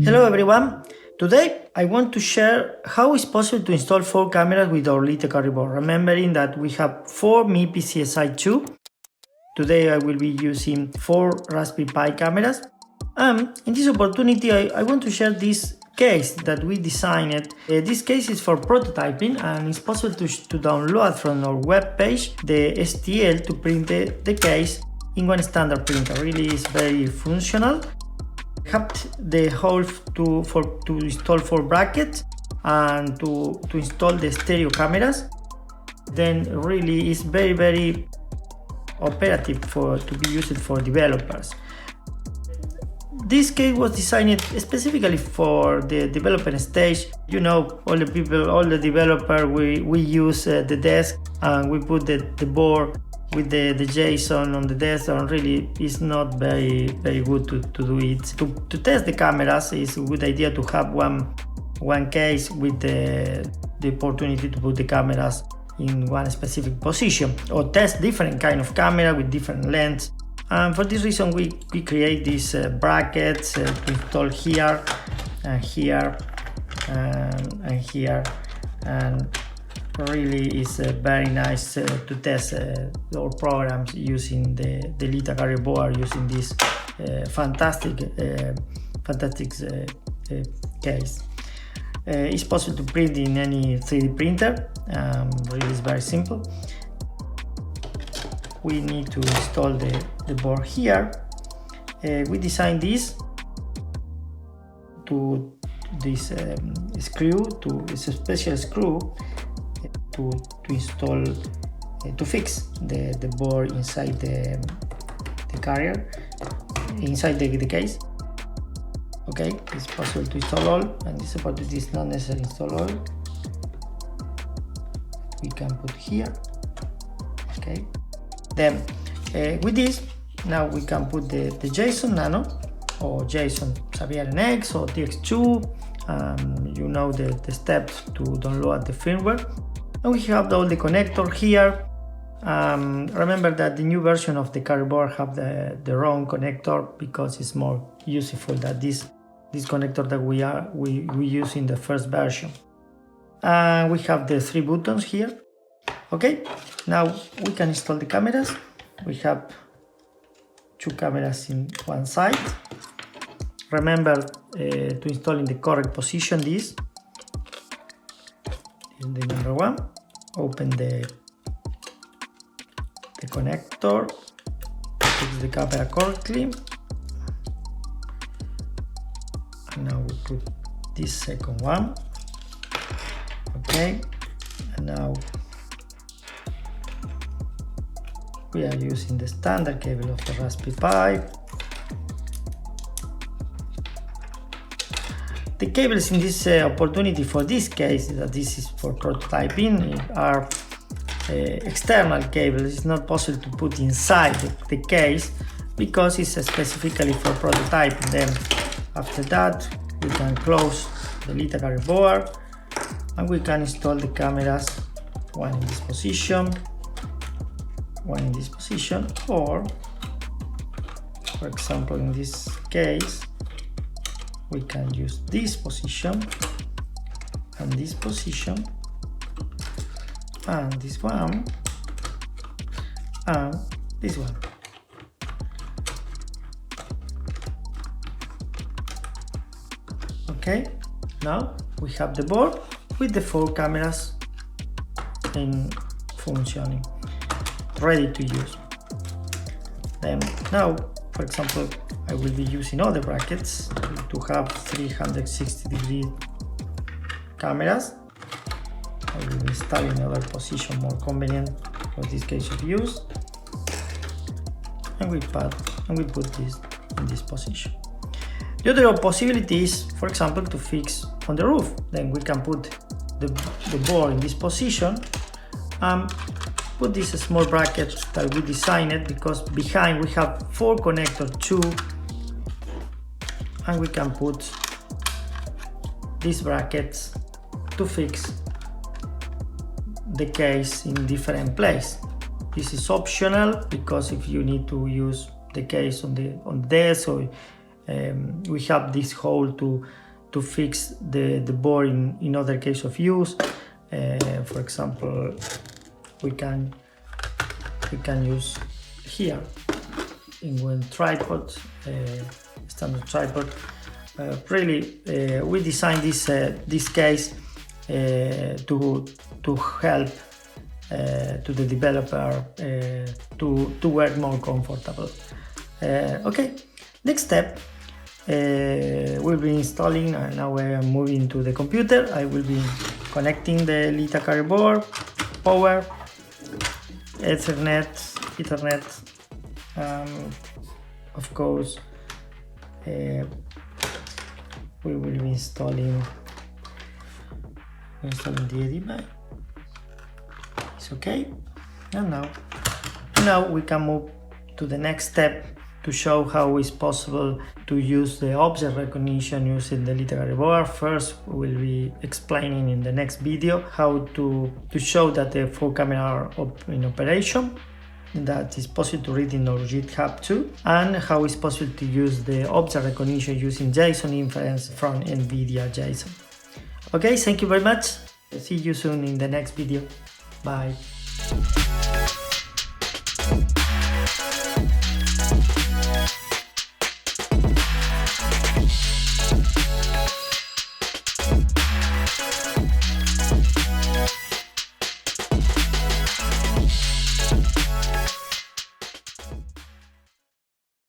Hello everyone! Today I want to share how it's possible to install 4 cameras with our Lite Carrier board, remembering that we have 4 MIPI CSI-2. Today I will be using 4 Raspberry Pi cameras, and in this opportunity I want to share this case that we designed. This case is for prototyping, and it's possible to download from our web page the STL to print the case in one standard printer. Really is very functional. Have the hole to install 4 brackets and to install the stereo cameras. Then really is very operative to be used for developers. This case was designed specifically for the development stage. You know, all the developers, we use the desk and we put the board with the JSON on the desk, and really is not very good to do it. To test the cameras, it's a good idea to have one case with the opportunity to put the cameras in one specific position, or test different kind of camera with different lengths. And for this reason we create these brackets to install here and here and here, and really is very nice to test our programs using the Lite Carrier board, using this fantastic case. It's possible to print in any 3D printer. Really is very simple. We need to install the board here. We designed this to this screw, it's a special screw to install, to fix the board inside the carrier, inside the case. Okay, it's possible to install all, and this part is not necessary to install all. We can put here. Okay, then with this now we can put the JSON Nano or JSON Xavier NX or TX2. You know the steps to download the firmware. And we have all the connector here. Remember that the new version of the carrier board have the wrong connector, because it's more useful than this connector that we use in the first version. And we have the 3 buttons here. Okay, now we can install the cameras. We have 2 cameras in one side. Remember to install in the correct position. This is the number 1. Open the connector, fix the camera correctly, and now we put this second one. Okay, and now we are using the standard cable of the Raspberry Pi. The cables in this opportunity for this case, that this is for prototyping, are external cables. It's not possible to put inside the case because it's specifically for prototyping. Then after that we can close the Lite Carrier board and we can install the cameras, one in this position, one in this position, or for example in this case we can use this position and this position and this one and this one. Okay, now we have the board with the 4 cameras in functioning, ready to use. Then now, for example, I will be using other brackets to have 360-degree cameras. I will install in another position more convenient for this case of use, and we put this in this position. The other possibility is, for example, to fix on the roof. Then we can put the board in this position and put this small bracket that we designed, because behind we have 4 connectors, 2, and we can put these brackets to fix the case in different place. This is optional, because if you need to use the case on the desk, so we have this hole to fix the board in other case of use. For example, we can use here in one tripod, standard tripod. Really, we designed this case to help to the developer to work more comfortable. Okay, next step, we'll be installing, now I am moving to the computer. I will be connecting the Lita carrier board, power, Ethernet, of course. We will be installing the device. It's okay. And now we can move to the next step to show how it's possible to use the object recognition using the Lita carrier board. First, we will be explaining in the next video how to show that the 4 cameras are in operation, that is possible to read in our GitHub too, and how it's possible to use the object recognition using JSON inference from NVIDIA JSON. Okay, thank you very much. See you soon in the next video. Bye.